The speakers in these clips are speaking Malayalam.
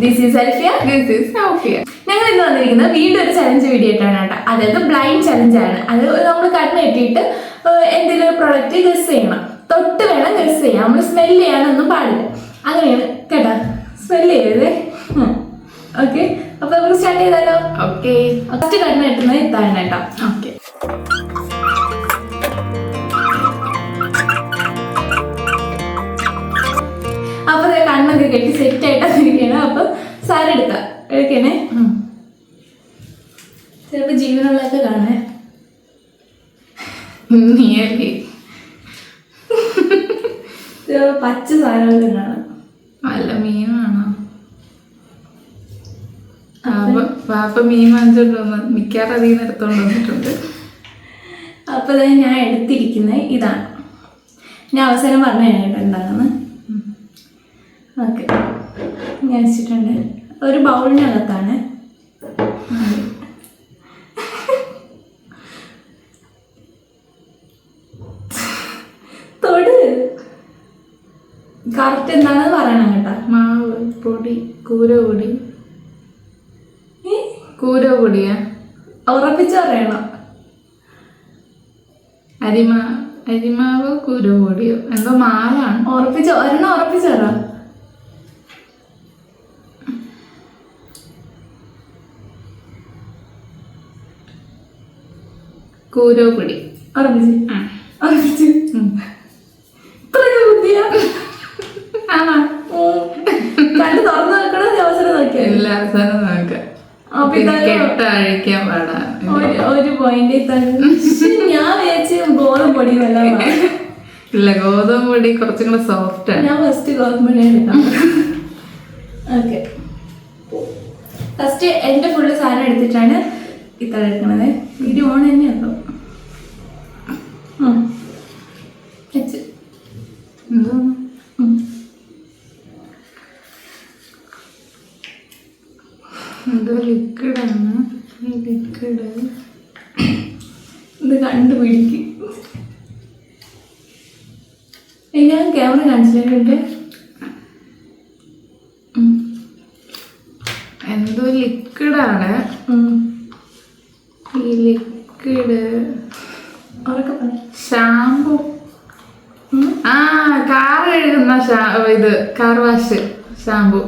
This is Alfia. This is Alfia. ഞങ്ങൾ ഇന്ന് വന്നിരിക്കുന്നത് വീണ്ടും ഒരു ചലഞ്ച് വീഡിയോ ആയിട്ടാണ് കേട്ടോ. അതായത് ബ്ലൈൻഡ് ചലഞ്ച് ആണ്. അത് നമ്മൾ കണ്ണ് കെട്ടിയിട്ട് എന്തെങ്കിലും ഒരു പ്രൊഡക്റ്റ് ഗസ് ചെയ്യണം. തൊട്ട് വേണം ഗസ് ചെയ്യാം. നമ്മൾ സ്മെല് ചെയ്യാനൊന്നും പാടില്ല. അങ്ങനെയാണ് കേട്ടോ. സ്മെല് ചെയ്തേ. ഓക്കെ, അപ്പൊ നമുക്ക് സ്റ്റാർട്ട് ചെയ്താലോ? ഓക്കെ. ഫസ്റ്റ് കണ്ണ് കെട്ടുന്നത് ഇതാണ് കേട്ടോ. ഓക്കെ. അപ്പൊ കണ്ണൊക്കെ കെട്ടി സെറ്റ് ആയിട്ടാണ്. അപ്പൊ സാരി എടുക്കണേ. ചിലപ്പോ ജീവനുള്ളതൊക്കെ കാണേ. പച്ച സാധനങ്ങളൊക്കെ കാണാം. നല്ല മീനാണോ? പാപ്പ മീൻ വാങ്ങിച്ചോണ്ട് വന്ന് മിക്കാറും അധികം എടുത്തോണ്ട് വന്നിട്ടുണ്ട്. അപ്പൊ ഞാൻ എടുത്തിരിക്കുന്നത് ഇതാണ്. ഞാൻ അവസരം പറഞ്ഞു കഴിഞ്ഞിട്ടുണ്ടാകുന്നു. ഓക്കെ, ഞാൻ വെച്ചിട്ടുണ്ട്. ഒരു ബൗളിനകത്താണ്. തൊട് കറക്റ്റ് എന്താണെന്ന് പറയണം കേട്ടോ. മാവ് പൊടി, കൂരപ്പൊടി. കൂരപ്പൊടിയാ? ഉറപ്പിച്ച് പറയണം. അരിമാവോ കൂരപ്പൊടിയോ എന്തോ മാവാണ്. ഒരെണ്ണം ഉറപ്പിച്ച് പറ. കൂരപ്പൊടി. ഉറപ്പിച്ച് ഇത്രയൊക്കെ ബുദ്ധിയാ? കണ്ട് തുറന്നു നോക്കണോ? അവസരം നോക്കിയാ എല്ലാ അവസരം നോക്കാം. കെട്ടഴിക്കാൻ പാടാ. ഒരു പോയിന്റ് ഞാൻ വിചാരിച്ച് ഗോതമ്പ് പൊടി വല്ല. ഇല്ല, ഗോതമ്പ് പൊടി കുറച്ചും കൂടെ സോഫ്റ്റ് ആണ്. ഞാൻ ഫസ്റ്റ് ഗോതമ്പ് പൊടി എടുക്കാം. ഓക്കെ, ഫസ്റ്റ് എന്റെ ഫുള്ള് സാധനം എടുത്തിട്ടാണ് ഇത്ര എടുക്കണത്. ഇത് ഓൺ തന്നെയാണോ? എന്തോ ലിക്വിഡാണ്. ഈ ലിക്വിഡ് ഇത് കണ്ടുപിടിക്കും. ഞാൻ ക്യാമറ കാണിച്ചിട്ടുണ്ട്. എന്തോ ലിക്വിഡാണ്. ഈ ലിക്വിഡ് ഷാമ്പു. കാർ കഴുകുന്ന ഇത് കാർ വാഷ് ഷാമ്പു.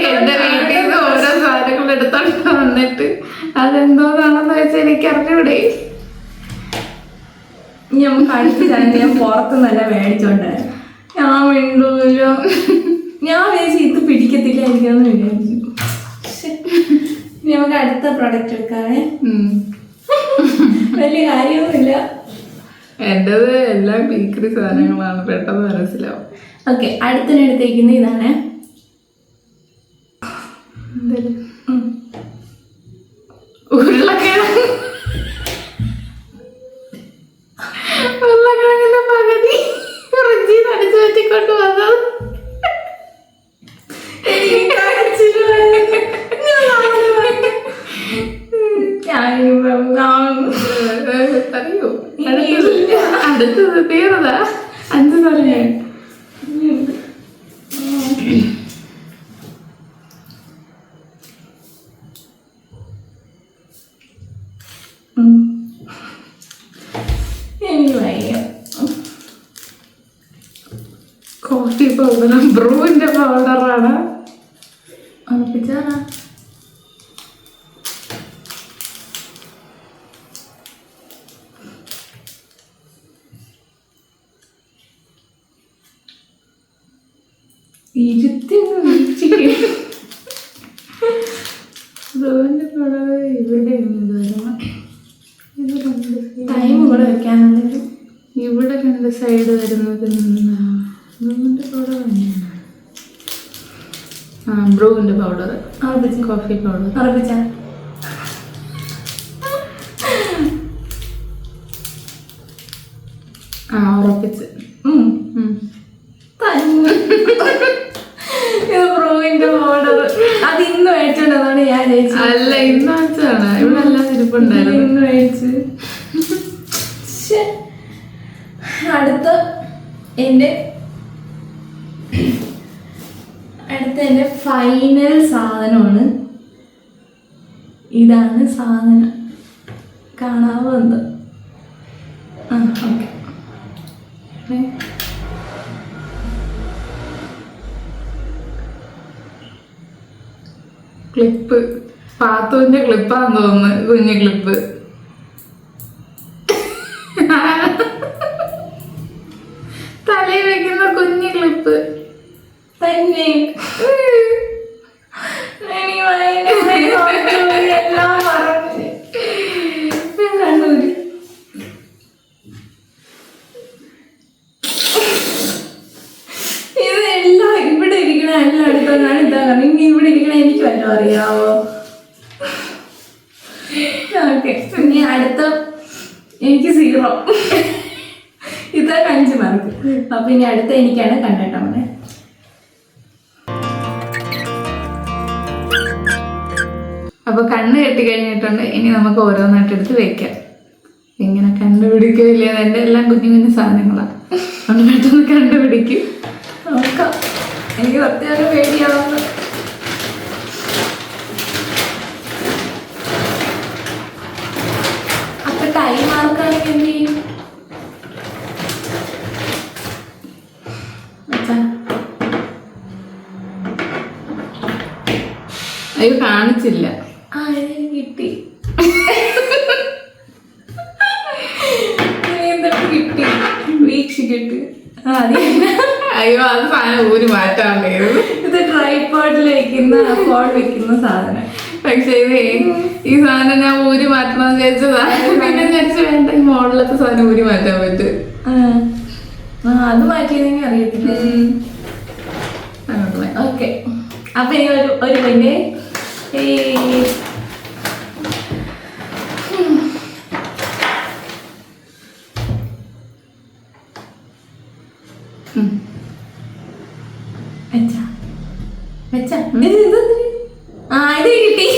എന്റെ വീട്ടിൽ നിന്ന് ഓരോ സാധനങ്ങൾ എടുത്തോണ്ട് വന്നിട്ട് അതെന്തോന്നാണെന്ന് വെച്ചാൽ എനിക്ക് അറിഞ്ഞൂടെ. നമുക്ക് അടുത്ത ചാനൽ ഞാൻ പുറത്തുനിന്നല്ല മേടിച്ചോണ്ട് ഞാൻ വീണ്ടുമല്ലോ. ഞാൻ വിചാരിച്ചു ഇത് പിടിക്കത്തില്ല എനിക്കൊന്നും വിചാരിച്ചു. നമുക്ക് അടുത്ത പ്രൊഡക്റ്റ് എടുക്കാവേ. വലിയ കാര്യമൊന്നുമില്ല. എന്റേത് എല്ലാം ബേക്കറി സാധനങ്ങളാണ്, പെട്ടെന്ന് മനസ്സിലാവും. ഓക്കെ, അടുത്തിനെടുത്തേക്കുന്ന ഇതാണ്. ഉരുളക്കിഴങ്ങ്. ഉരുളക്കിഴങ്ങിന്റെ പകുതി ഫ്രിഡ്ജിൽ നിന്ന് അടിച്ചു പറ്റിക്കൊണ്ട് വന്നത്. അറിയോ? അടുത്തത് തീർന്നതാ. 5 സമയം. കോഫി പൗഡർ, ബ്രൂവിന്റെ പൗഡറാണ്. ഉറപ്പിച്ചാറാ? ടൈം കൂടെ വെക്കാനുള്ളത്. ഇവിടെ 2 സൈഡ് വരുന്നത് ബ്രൂവിന്റെ പൗഡർ, കോഫി പൗഡർ. ഉറപ്പിച്ച ഉറപ്പിച്ച്. ബ്രൂവിന്റെ പൗഡർ അത് ഇന്ന് മേടിച്ചോണ്ടതാണ് ഞാൻ ചേച്ചി. അല്ല, ഇന്ന് വെച്ചാണ്. ഇവിടെ എല്ലാം ഇരിപ്പുണ്ടായിരുന്നു. ഇന്ന് മേടിച്ച്. അടുത്ത എൻ്റെ അടുത്ത എൻ്റെ ഫൈനൽ സാധനമാണ്. ഇതാണ് സാധനം, കാണാവോ എന്തോ? ആ ഓക്കെ. ക്ലിപ്പ്, പാത്തുവിന്റെ ക്ലിപ്പാന്ന് തോന്നുന്നു, കുഞ്ഞു ക്ലിപ്പ്. തലയിൽ വെക്കുന്ന കുഞ്ഞു ക്ലിപ്പ് തന്നെ. എല്ലാം പറഞ്ഞു കണ്ണൂര്. ഇതെല്ലാം ഇവിടെ ഇരിക്കണ എല്ലാം അടുത്താണ്. ഇതാണ് ഇനി ഇവിടെ ഇരിക്കണ എനിക്ക് വല്ലതും അറിയാവോ? ഓക്കെ, ഇനി അടുത്ത എനിക്ക് 0. ഇതൊക്കെ 5 മാർക്ക്. അപ്പൊ ഇനി അടുത്ത എനിക്കാണ് കണ്ടിട്ടോ. അപ്പൊ കണ്ണ് കെട്ടി കഴിഞ്ഞിട്ടുണ്ട്. ഇനി നമുക്ക് ഓരോന്നായിട്ട് എടുത്ത് വെക്കാം. ഇങ്ങനെ കണ്ടുപിടിക്കില്ല, എൻ്റെ എല്ലാം കുഞ്ഞു കുഞ്ഞു സാധനങ്ങളാണ്. അത് പെട്ടെന്ന് കണ്ടുപിടിക്കും. നോക്കാം. എനിക്ക് പ്രത്യേകം പേടിയാവുന്നു. അപ്പൊ ടൈം മാർക്കാണെങ്കിൽ എന്ത് ചെയ്യും? അയ്യോ, കാണിച്ചില്ല. ആ, ഇത് കിട്ടി. എന്തൊക്കെ കിട്ടി വീക്ഷിക്കിട്ട്. അയ്യോ, അത് സാധനം ഊരി മാറ്റാണ്ടായിരുന്നു. ഇത് ട്രൈപോഡിൽ വെക്കുന്ന, ഫോൺ വെക്കുന്ന സാധനം. പക്ഷെ ഈ സാധനം ഞാൻ ഊരി മാറ്റണമെന്ന് വിചാരിച്ചതാ. പിന്നെ വിചാരിച്ചു വേണ്ട, ഈ മോഡലത്തെ സാധനം ഊരി മാറ്റാൻ പറ്റും. അത് മാറ്റിയതെങ്കിൽ അറിയത്തില്ല. ഓക്കെ, അപ്പൊ ഇനി ഒരു പിന്നെ ഇത് കിട്ടി.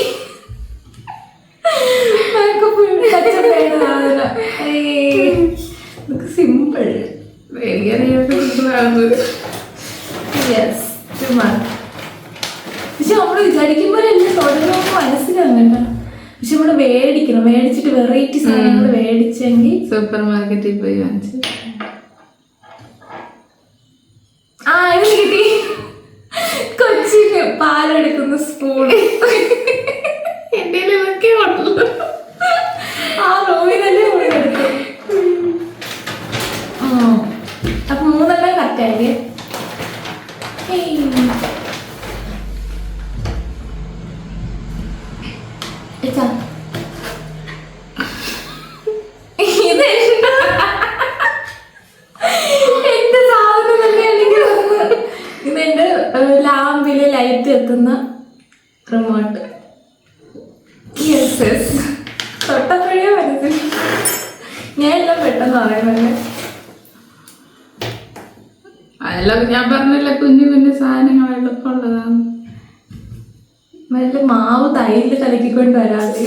സിമ്പിൾ. പക്ഷെ നമ്മള് വിചാരിക്കുമ്പോഴെല്ലാം തുടങ്ങുമ്പോൾ മനസ്സിലാകണ്ട. പക്ഷെ നമ്മള് മേടിക്കണം, മേടിച്ചിട്ട് വെറൈറ്റി സാധനങ്ങൾ മേടിച്ചെങ്കിൽ സൂപ്പർ മാർക്കറ്റിൽ പോയി വാങ്ങിച്ചു. ഇത് കിട്ടി. കൊച്ചിന് പാലെടുക്കുന്ന സ്പൂൺ. എന്റെ ഇതൊക്കെ ഉള്ളു. ആ റൂമിൽ തന്നെ എടുത്തു. അപ്പൊ 3 കറക്റ്റായില്ലേ? എന്റെ സാധനം തന്നെ അല്ലെങ്കിൽ ഇതെന്റെ ലാമ്പില് ലൈറ്റ് എത്തുന്ന റിമോട്ട്. തൊട്ടപ്പോഴേ മനസ്സിൽ ഞാൻ എല്ലാം പെട്ടെന്ന് പറയുന്നല്ലേ. അതെല്ലാം ഞാൻ പറഞ്ഞില്ല, കുഞ്ഞു കുഞ്ഞു സാധനങ്ങൾ എളുപ്പമുള്ളതാണ്. നല്ല മാവ് തൈരിൽ കലക്കിക്കൊണ്ട് വരാതെ.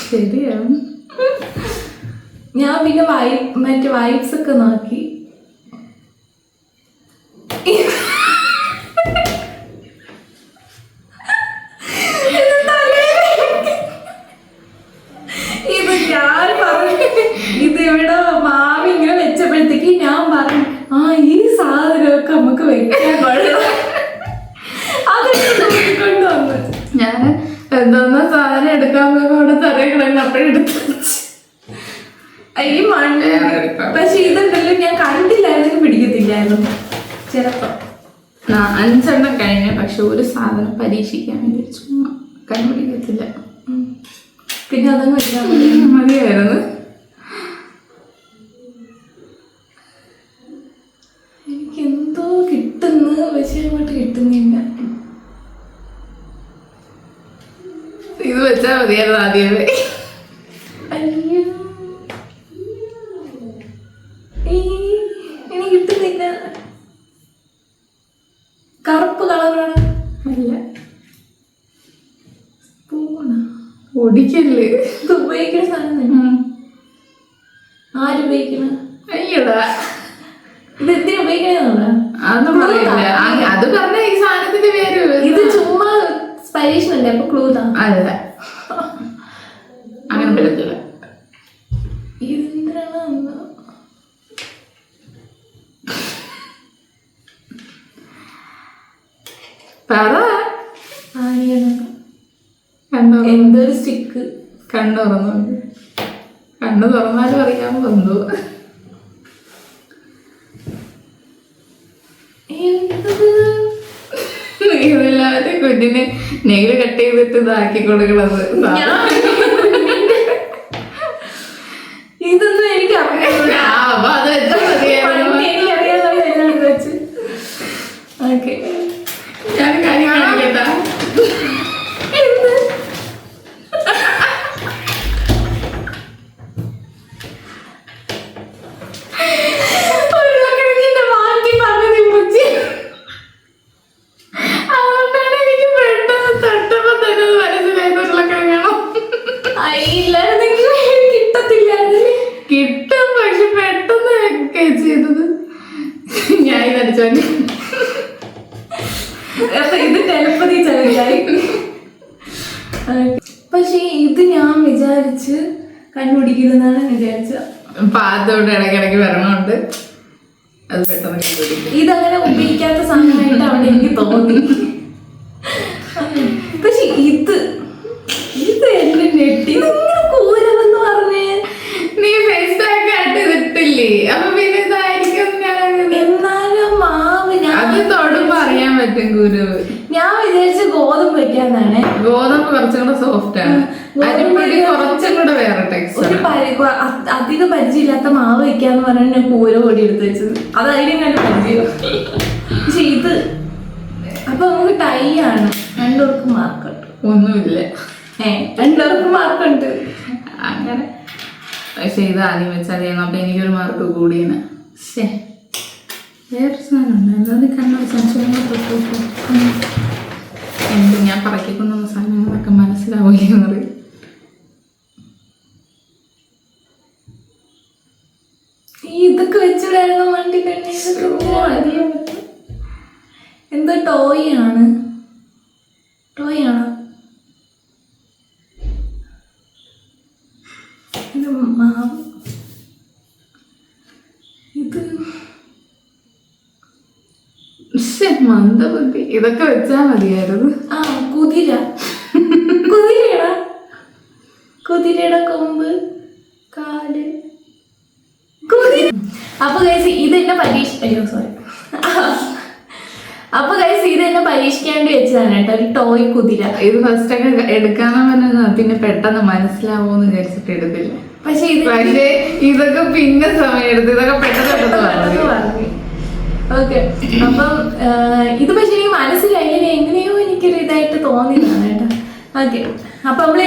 ശരിയാണ്. ഞാൻ പിന്നെ മറ്റേ വൈപ്സ് ഒക്കെ നോക്കി. ഇത് ഞാൻ പറഞ്ഞു, ഇത് ഇവിടെ മാവ് ഇങ്ങനെ വെച്ചപ്പോഴത്തേക്ക് ഞാൻ പറഞ്ഞു, ഈ സാധനമൊക്കെ നമുക്ക് വെക്കാൻ പാടില്ല. അതൊക്കെ വന്നു. ഞാൻ എന്തോന്നോ സാധനം എടുക്കാൻ പോയപ്പോ അവിടെ തറയിടങ്ങ് അപ്പോഴെടുത്ത് ഈ മണ്ണ്. പക്ഷെ ഇതുണ്ടല്ലോ, ഞാൻ കണ്ടില്ലായിരുന്നു, പിടിക്കത്തില്ലായിരുന്നു ചിലപ്പോ. 5 കഴിഞ്ഞ, പക്ഷെ ഒരു സാധനം പരീക്ഷിക്കാൻ വേണ്ടി ചുമ്മാ കണ്ടുപിടിക്കത്തില്ല. പിന്നെ അതങ്ങ് വെച്ചാൽ മതിയായിരുന്നു. എനിക്ക് എന്തോ കിട്ടുന്നു, പക്ഷെ അങ്ങോട്ട് കിട്ടുന്നില്ല. ഇത് വെച്ചാൽ മതിയായിരുന്നു ആദ്യമേ. അയ്യോ, എനിക്ക് കിട്ടുന്നില്ല. കറുപ്പ് കളറാണ്. അല്ല, സ്പൂണാ. ഒടിക്കല്ലേ. ഇത് ഉപയോഗിക്കുന്ന സാധനം തന്നെ. ആരുപയോഗിക്കണ? അയ്യടാ, ഇത് എന്തിനാ ഉപയോഗിക്കണ? അതൊന്നും പറയില്ല. അത് പറഞ്ഞ ഈ സാധനത്തിന്റെ പേര് പറ്റണ്ടേ? അപ്പൊ ക്ലൂ താ. അല്ല, അങ്ങനെ പറ്റത്തില്ല. എന്തിനാണ് പറ. എന്തൊരു സ്റ്റിക്ക്. കണ്ണു തുറന്നുണ്ട്. കണ്ണു തുറന്നാലും അറിയാൻ വന്നു. ഇതെല്ലാവരും കുഞ്ഞിനെ നെയില് കട്ട് ചെയ്തിട്ട് ഇതാക്കി കൊടുക്കണത്. ഇതൊന്നും എനിക്ക് അറിയാം. അത് വെച്ചാൽ മതിയായിരുന്നു. ഞാൻ കാര്യം കാണിക്കട്ടാ. കിട്ടും, പക്ഷെ പെട്ടെന്ന് ചെയ്തത് ഞാൻ വരച്ചോ. ഇത് ടെലപ്പതി ചലഞ്ചായി. പക്ഷെ ഇത് ഞാൻ വിചാരിച്ച് കണ്ടുപിടിക്കുന്നതാണ് വിചാരിച്ചത്. പാത്തോട്ട് ഇടയ്ക്കിടയ്ക്ക് വരണമുണ്ട്. അത് പെട്ടെന്ന് കണ്ടുപിടിക്കും. ഇതങ്ങനെ ഉപയോഗിക്കാത്ത സാധനമായിട്ട് അവിടെ എനിക്ക് തോന്നി. പക്ഷെ ഇത് എന്നെ ഞെട്ടി. ഇങ്ങനെ കൂരവെന്ന് പറഞ്ഞേ നീ ഫേസ് പാക്ക് ആയിട്ട് ഇതിട്ടില്ലേ? അപ്പൊ പിന്നെ ഇതായിരിക്കും. എന്നാലും മാവ് അത് തൊടുമ്പോ അറിയാൻ പറ്റും കുരുവ്. ഞാൻ വിചാരിച്ച ഗോതമ്പ് വെക്കാന്നാണ്. ഗോതമ്പ് കുറച്ചും കൂടെ സോഫ്റ്റ് ആണ്. അരിപ്പൊടി കുറച്ചും കൂടെ വേറെ ടെക്സ്ചർ. അധികം പരിചയമില്ലാത്ത മാവ് വെക്കാന്ന് പറഞ്ഞാൽ ഞാൻ കൂര പൊടി എടുത്ത് വെച്ചത്. അതായാലും ഞാൻ പരിചയം. പക്ഷെ ഇത് അപ്പൊ നമുക്ക് ടൈ ആണ്. രണ്ടുപേർക്കും മാർക്കുണ്ട്. ഒന്നുമില്ല. രണ്ടുപേർക്കും മാർക്കുണ്ട്. അങ്ങനെ. പക്ഷെ ഇത് ആദ്യം വെച്ചാൽ അപ്പൊ എനിക്കൊരു മാർക്ക് കൂടിയാണ്. ശേ, വേറെ സാധനം ഉണ്ട്. കണ്ണൂർ എന്ത് ഞാൻ പറക്കിക്കൊണ്ടുവന്ന സാധനങ്ങളൊക്കെ മനസ്സിലാവില്ലെന്ന് പറയും. ഇതൊക്കെ വെച്ചിടായിരുന്നു വണ്ടി തന്നെ. എന്തോ ടോയ് ആണ്. ടോയ് ആണോ? ഇത് മന്ദബുദ്ധി. ഇതൊക്കെ വെച്ചാ മതിയായിരുന്നു. ആ കുതിര. കുതിരയുടെ കുതിരയുടെ കൊമ്പ്, കാല്, കുതിര. അപ്പൊ ഗൈസ് ഇത് എന്നെ അപ്പൊ ഗൈസ് ഇത് എന്നെ പരീക്ഷിക്കാണ്ട് വെച്ചതാണ് കേട്ടോ, ഒരു ടോയ് കുതിര. ഇത് ഫസ്റ്റ് ഒക്കെ എടുക്കാന്ന് പറഞ്ഞാ പിന്നെ പെട്ടെന്ന് മനസ്സിലാവോന്ന് വിചാരിച്ചിട്ട് എടുത്തില്ല. പക്ഷെ ഇതൊക്കെ പിന്നെ സമയം എടുത്ത് ഇതൊക്കെ പെട്ടെന്ന് പറഞ്ഞു. ഓക്കെ, അപ്പം ഇത് പക്ഷെ എനിക്ക് മനസ്സിലായി. എങ്ങനെയോ എനിക്കൊരു ഇതായിട്ട് തോന്നിയതാണ് കേട്ടോ. ഓക്കെ, അപ്പൊ നമ്മള്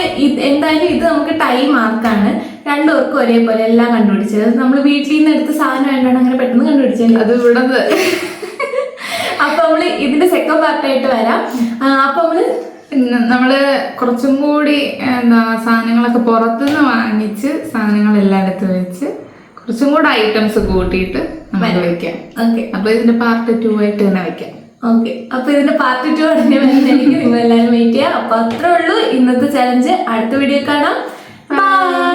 എന്തായാലും ഇത് നമുക്ക് ടൈം മാർക്കാണ്. രണ്ടുപേർക്കും ഒരേപോലെ എല്ലാം കണ്ടുപിടിച്ചത്. നമ്മൾ വീട്ടിൽ നിന്ന് എടുത്ത സാധനം ആയിട്ടാണ് അങ്ങനെ പെട്ടെന്ന് കണ്ടുപിടിച്ചത്. അത് ഇവിടെ അപ്പൊ നമ്മള് ഇതിന്റെ സെക്കൻഡ് പാർട്ടായിട്ട് വരാം. അപ്പൊ നമ്മള് കുറച്ചും കൂടി സാധനങ്ങളൊക്കെ പുറത്തുനിന്ന് വാങ്ങിച്ച് സാധനങ്ങളെല്ലാം എടുത്ത് വെച്ച് കുറച്ചും കൂടെ ഐറ്റംസ് കൂട്ടിയിട്ട് നമുക്ക് വെക്കാം. ഓക്കെ, അപ്പൊ ഇതിന്റെ പാർട്ട് 2 ആയിട്ട് തന്നെ വെക്കാം. ഓക്കെ, അപ്പൊ ഇതിന്റെ പാർട്ട് 2 ഉടനെ വരുന്നതായിരിക്കും. നിങ്ങൾ എല്ലാവരും വെയിറ്റ് ചെയ്യാം. അപ്പൊ അത്രേ ഉള്ളൂ ഇന്നത്തെ ചലഞ്ച്. അടുത്ത വീഡിയോ കാണാം. ബൈ.